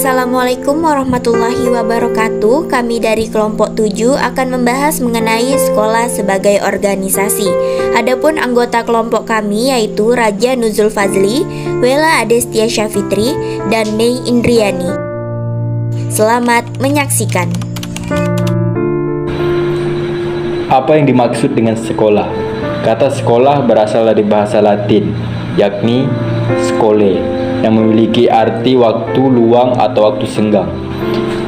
Assalamualaikum warahmatullahi wabarakatuh. Kami dari kelompok 7 akan membahas mengenai sekolah sebagai organisasi. Adapun anggota kelompok kami yaitu Raja Nuzul Fazli, Wela Adestia Syafitri, dan Mei Indriani. Selamat menyaksikan. Apa yang dimaksud dengan sekolah? Kata sekolah berasal dari bahasa Latin, yakni skole, yang memiliki arti waktu luang atau waktu senggang,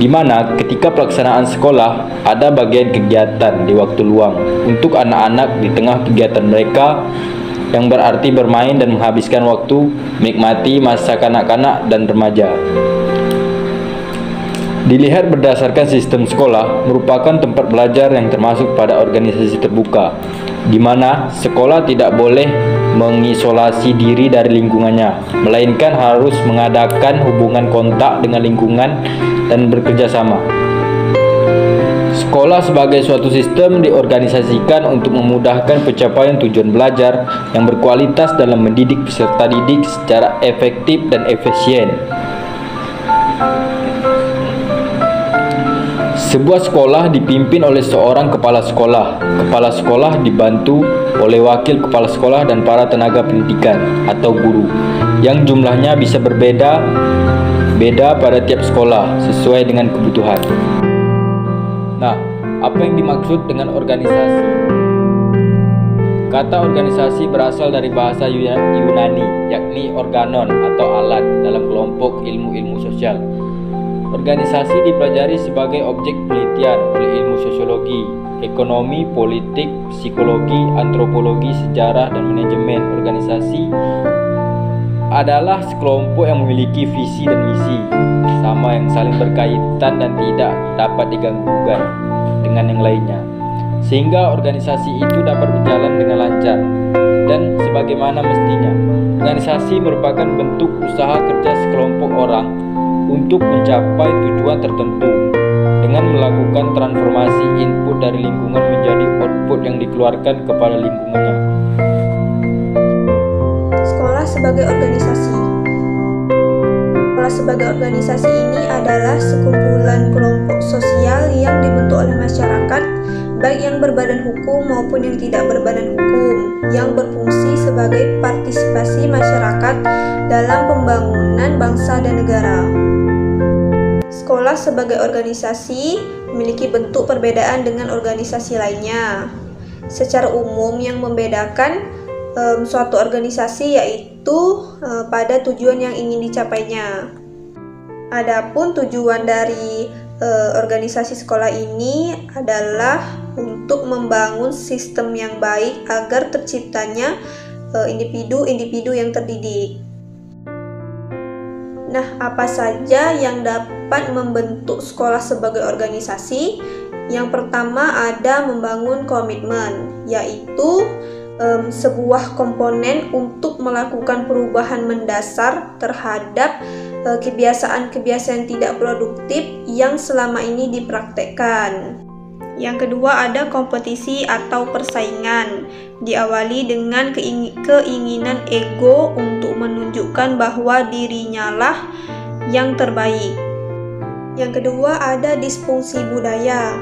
di mana ketika pelaksanaan sekolah ada bagian kegiatan di waktu luang untuk anak-anak di tengah kegiatan mereka, yang berarti bermain dan menghabiskan waktu menikmati masa kanak-kanak dan remaja. Dilihat berdasarkan sistem sekolah merupakan tempat belajar yang termasuk pada organisasi terbuka, di mana sekolah tidak boleh mengisolasi diri dari lingkungannya, melainkan harus mengadakan hubungan kontak dengan lingkungan dan bekerja sama. Sekolah sebagai suatu sistem diorganisasikan untuk memudahkan pencapaian tujuan belajar yang berkualitas dalam mendidik peserta didik secara efektif dan efisien. Sebuah sekolah dipimpin oleh seorang kepala sekolah. Kepala sekolah dibantu oleh wakil kepala sekolah dan para tenaga pendidikan atau guru, yang jumlahnya bisa berbeda pada tiap sekolah sesuai dengan kebutuhan. Nah, apa yang dimaksud dengan organisasi? Kata organisasi berasal dari bahasa Yunani, yakni organon atau alat dalam kelompok ilmu-ilmu sosial. Organisasi dipelajari sebagai objek penelitian oleh ilmu sosiologi, ekonomi, politik, psikologi, antropologi, sejarah, dan manajemen. Organisasi adalah sekelompok yang memiliki visi dan misi sama yang saling berkaitan dan tidak dapat diganggu-gugat dengan yang lainnya, sehingga organisasi itu dapat berjalan dengan lancar dan sebagaimana mestinya. Organisasi merupakan bentuk usaha kerja sekelompok orang untuk mencapai tujuan tertentu dengan melakukan transformasi input dari lingkungan menjadi output yang dikeluarkan kepada lingkungannya. Sekolah sebagai organisasi. Sekolah sebagai organisasi ini adalah sekumpulan kelompok sosial yang dibentuk oleh masyarakat, baik yang berbadan hukum maupun yang tidak berbadan hukum, yang berfungsi sebagai partisipasi masyarakat dalam pembangunan bangsa dan negara. Sekolah sebagai organisasi memiliki bentuk perbedaan dengan organisasi lainnya. Secara umum yang membedakan suatu organisasi yaitu pada tujuan yang ingin dicapainya. Adapun tujuan dari organisasi sekolah ini adalah untuk membangun sistem yang baik agar terciptanya individu-individu yang terdidik. Nah, apa saja yang dapat membentuk sekolah sebagai organisasi? Yang pertama ada membangun komitmen, yaitu sebuah komponen untuk melakukan perubahan mendasar terhadap kebiasaan-kebiasaan tidak produktif yang selama ini dipraktekkan. Yang kedua ada kompetisi atau persaingan, diawali dengan keinginan ego untuk menunjukkan bahwa dirinya lah yang terbaik. Yang kedua ada disfungsi budaya.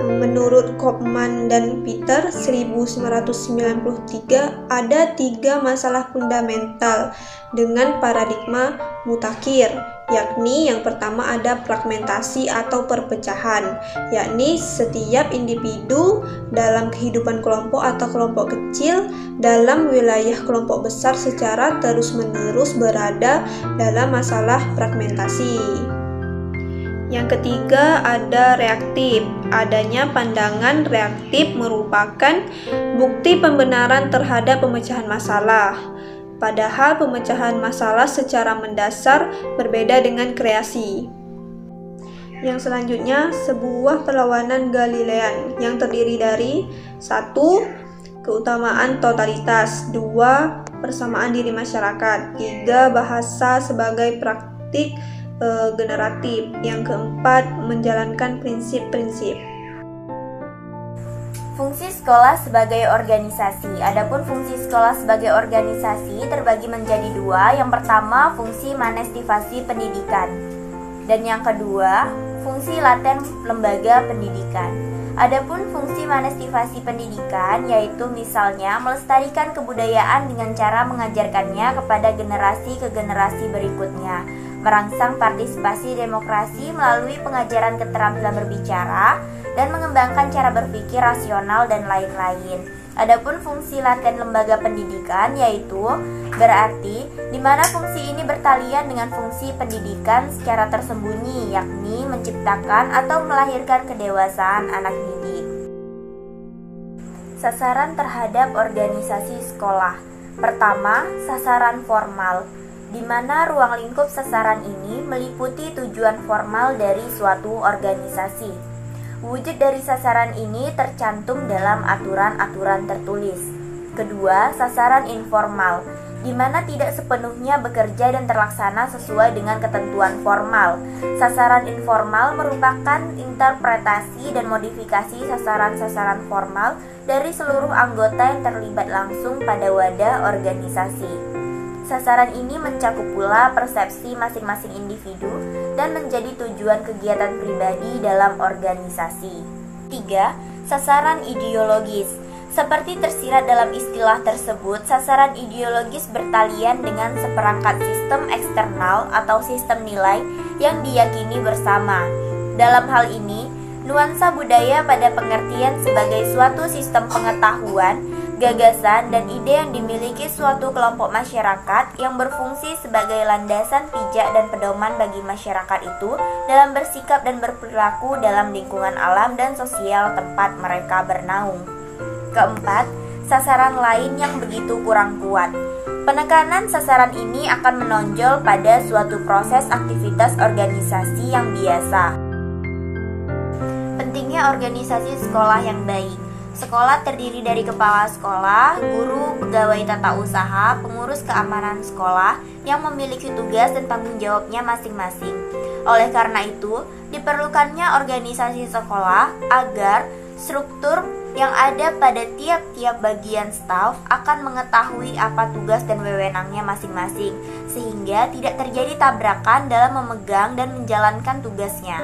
Menurut Kopman dan Peter 1993 ada 3 masalah fundamental dengan paradigma mutakhir, yakni yang pertama ada fragmentasi atau perpecahan, yakni setiap individu dalam kehidupan kelompok atau kelompok kecil dalam wilayah kelompok besar secara terus-menerus berada dalam masalah fragmentasi. Yang ketiga ada reaktif. Adanya pandangan reaktif merupakan bukti pembenaran terhadap pemecahan masalah. Padahal pemecahan masalah secara mendasar berbeda dengan kreasi. Yang selanjutnya sebuah perlawanan Galilean yang terdiri dari 1. Keutamaan totalitas, 2. Persamaan diri masyarakat, 3. Bahasa sebagai praktik generatif, yang keempat menjalankan prinsip-prinsip. Fungsi sekolah sebagai organisasi. Adapun fungsi sekolah sebagai organisasi terbagi menjadi 2. Yang pertama, fungsi manestivasi pendidikan. Dan yang kedua, fungsi laten lembaga pendidikan. Adapun fungsi monestivasi pendidikan yaitu misalnya melestarikan kebudayaan dengan cara mengajarkannya kepada generasi ke generasi berikutnya, merangsang partisipasi demokrasi melalui pengajaran keterampilan berbicara, dan mengembangkan cara berpikir rasional dan lain-lain. Adapun fungsi laten lembaga pendidikan yaitu berarti di mana fungsi ini bertalian dengan fungsi pendidikan secara tersembunyi, yakni menciptakan atau melahirkan kedewasaan anak didik. Sasaran terhadap organisasi sekolah. Pertama, sasaran formal, di mana ruang lingkup sasaran ini meliputi tujuan formal dari suatu organisasi. Wujud dari sasaran ini tercantum dalam aturan-aturan tertulis. Kedua, sasaran informal, di mana tidak sepenuhnya bekerja dan terlaksana sesuai dengan ketentuan formal. Sasaran informal merupakan interpretasi dan modifikasi sasaran-sasaran formal dari seluruh anggota yang terlibat langsung pada wadah organisasi. Sasaran ini mencakup pula persepsi masing-masing individu dan menjadi tujuan kegiatan pribadi dalam organisasi. 3. Sasaran ideologis. Seperti tersirat dalam istilah tersebut, sasaran ideologis bertalian dengan seperangkat sistem eksternal atau sistem nilai yang diyakini bersama. Dalam hal ini, nuansa budaya pada pengertian sebagai suatu sistem pengetahuan, gagasan, dan ide yang dimiliki suatu kelompok masyarakat yang berfungsi sebagai landasan pijak dan pedoman bagi masyarakat itu dalam bersikap dan berperilaku dalam lingkungan alam dan sosial tempat mereka bernaung. Keempat, sasaran lain yang begitu kurang kuat. Penekanan sasaran ini akan menonjol pada suatu proses aktivitas organisasi yang biasa. Pentingnya organisasi sekolah yang baik. Sekolah terdiri dari kepala sekolah, guru, pegawai tata usaha, pengurus keamanan sekolah yang memiliki tugas dan tanggung jawabnya masing-masing. Oleh karena itu, diperlukannya organisasi sekolah agar struktur yang ada pada tiap-tiap bagian staf akan mengetahui apa tugas dan wewenangnya masing-masing, sehingga tidak terjadi tabrakan dalam memegang dan menjalankan tugasnya.